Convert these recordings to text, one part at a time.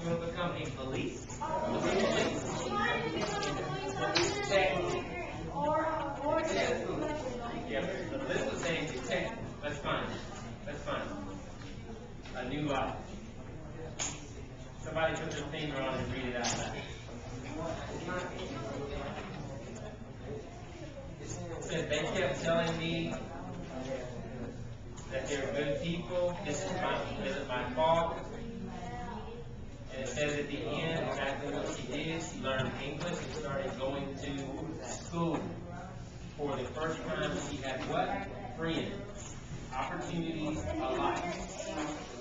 You want to become a police? Yeah, but this was saying detective. That's fine. That's fine. A new life. Somebody put their finger on it and read it out loud. It said they kept telling me that they're good people. This isn't my fault. And it says at the end exactly what she did. She learned English and started going to school. For the first time, she had what? Friends. Opportunities alike.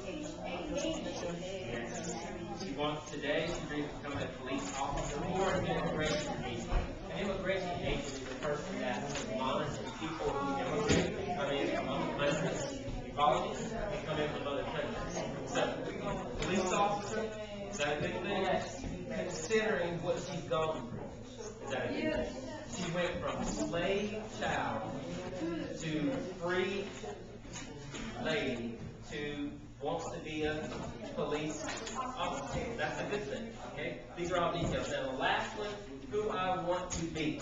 Yes. She wants today, she dreams of becoming a police officer or an immigration agent. An immigration agent is a person that monitors people who immigrate, come in from other countries. You follow me? They come in from other countries. So, police officer, is that a good thing? Considering what she's gone through. Is that a good thing? She went from slave child to free lady to wants to be a police officer. That's a good thing. Okay? These are all details. Now the last one, who I want to be.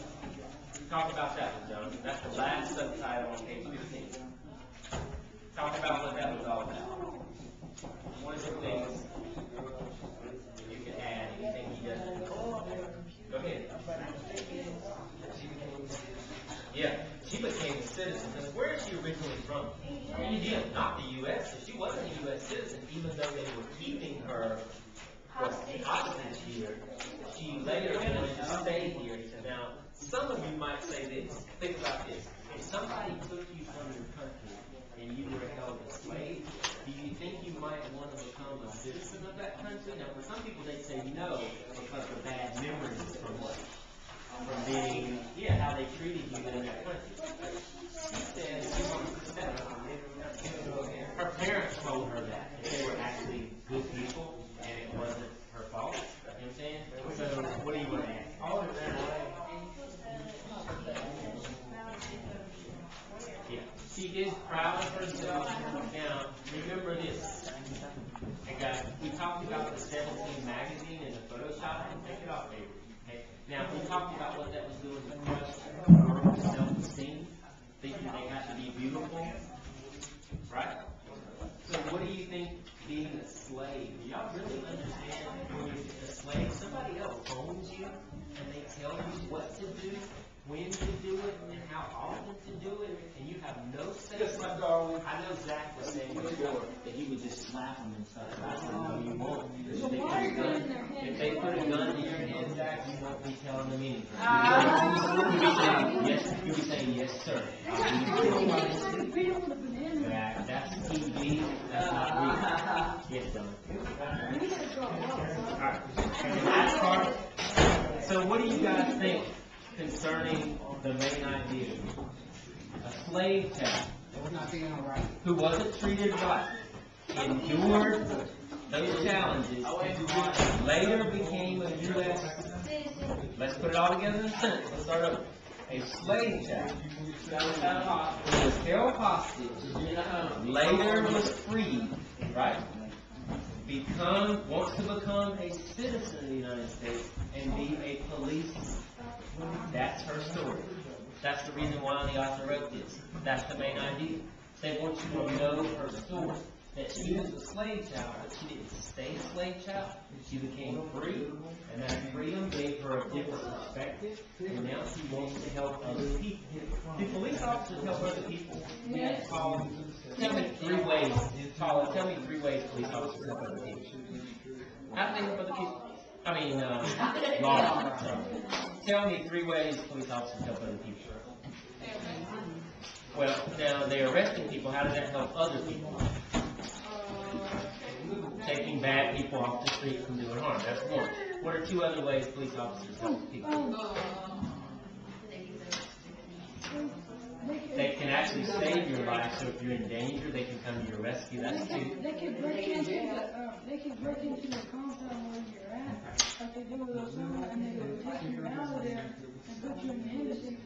Talk about that one, John. That's the last subtitle on page 15. Talk about what that was all about. One of the things you can add anything he doesn't. Go ahead. Yeah, she became a citizen. Because where is she originally from? India, not the U.S. So she wasn't a U.S. citizen, even though they were keeping her hostage here. She later wanted to stay here. Now, some of you might say this. Think about this. If somebody took you from your country and you were held a slave, do you think you might want to become a citizen of that country? Now, for some people, they say no because of bad memories from what? From being, how they treated you in that country. She said she wanted to stay. Her parents told her that they were actually good people and it wasn't her fault. You know what I'm saying? So, what do you want to ask? Yeah, she is proud of herself. Now, remember this. And guys, we talked about the 17 magazine and the Photoshop. Take it off, baby. Okay. Now, we talked about what that was doing to crush girls' self-esteem, thinking they have to be beautiful. Right? So what do you think being a slave? Do y'all really understand when you're a slave? Somebody else owns you and they tell you what to do, when to do it, and how often to do it, and you have no say. I know Zach was saying before that he would just slap them and stuff. I said, no, you won't. If they put a gun to your head, Zach, you won't be telling them anything. You'll be saying, yes, sir. That's TV. That's not real. Yes, Don. Alright. And the last part. So what do you guys think concerning the main idea? A slave child who wasn't treated right, endured those challenges, and later became a U.S. Let's put it all together in a sentence. Let's start over. A slave child who was held hostage, later was freed, right? Wants to become a citizen of the United States and be a police. That's her story. That's the reason why the author wrote this. That's the main idea. They want you to know her story. That she was a slave child, but she didn't stay a slave child. She became free, and that freedom gave her a different perspective, and now she wants to help other people. Do police officers help other people? Yes. Tell me 3 ways. Paula, tell me 3 ways police officers help other people. How do they help other people? I mean, law. Tell me 3 ways police officers help other people. Well, now they're arresting people. How does that help other people? Taking bad people off the street from doing harm. That's one. What are 2 other ways police officers help people? They can actually save your life, so if you're in danger, they can come to your rescue. That's 2. They can break into the compound where you're at, like they do with Osama, and they will take you out of there and put you in handcuffs.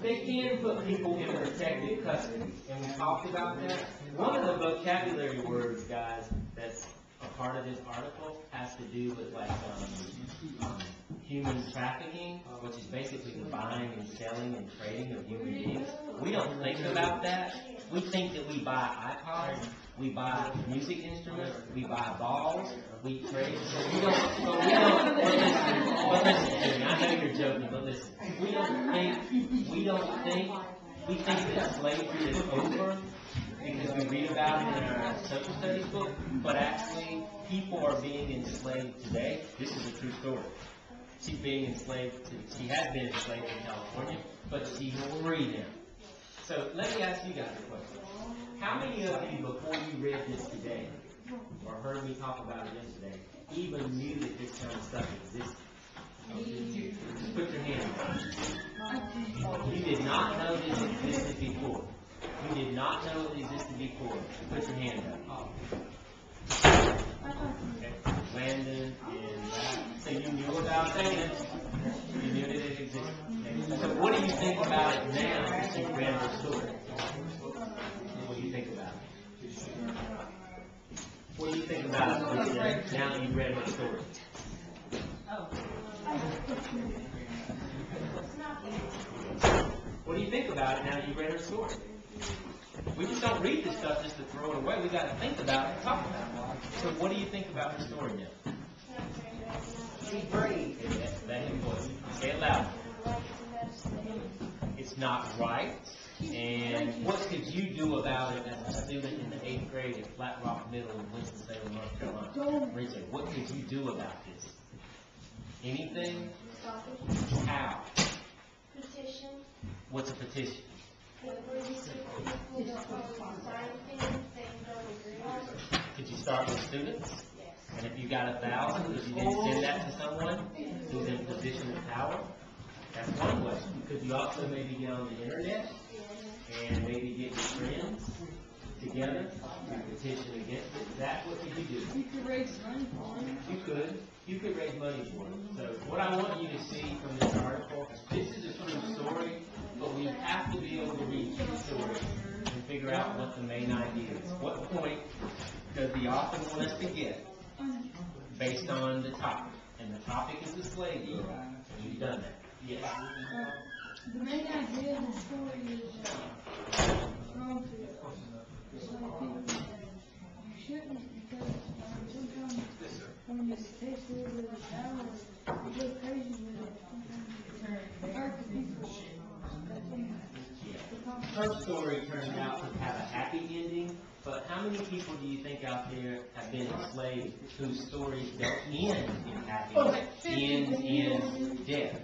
They can put people in protected custody, and we talked about that. One of the vocabulary words, guys, that's a part of this article has to do with like human trafficking, which is basically the buying and selling and trading of human beings. We don't think about that. We think that we buy iPods, we buy music instruments, we buy balls, we trade. But we don't. But listen, I know you're joking, but listen. We think that slavery is over because we read about it in our social studies book, but actually people are being enslaved today. This is a true story. She's being enslaved. She has been enslaved in California, but she's freed them. So let me ask you guys a question. How many of you, before you read this today, or heard me talk about it yesterday, even knew that this kind of stuff existed? Just put your hand up. You did not know this existed before. You did not know it existed before. Put your hand up. Okay. Landon and that. So you knew about it. You knew that it existed. Okay. So what do you think about it now that you've read her story? What do you think about it? What do you think about it now that you've read her story? What do you think about it now that you've read her story? We just don't read this stuff just to throw it away. We got to think about it and talk about it. So what do you think about her story now? She's brave. That's very important. Say it loud. It's not right. And what could you do about it as a student in the 8th grade at Flat Rock Middle in Winston-Salem, North Carolina? Richard, what could you do about this? Anything? How? Petition. What's a petition? Could you start with students? Yes. And if you got 1,000, could you then send that to someone who's in a position of power? That's one way. Could you also maybe get on the internet and maybe get your friends together to petition against it? That's what could you do? You could raise money for it. You could. You could raise money for it. So what I want you to see from this article, this is a true story, but we have to be able to read true stories and figure out what the main idea is. What point does the author want us to get based on the topic? And the topic is the slave girl. And you've done that. Yes. The main idea of the story is wrong to some people. You shouldn't, because sometimes when you taste a little bit of power, you go crazy with it. Sometimes you hurt the people. Her story turned out to have a happy ending, but how many people do you think out there have been enslaved whose stories don't end in happiness, end in death?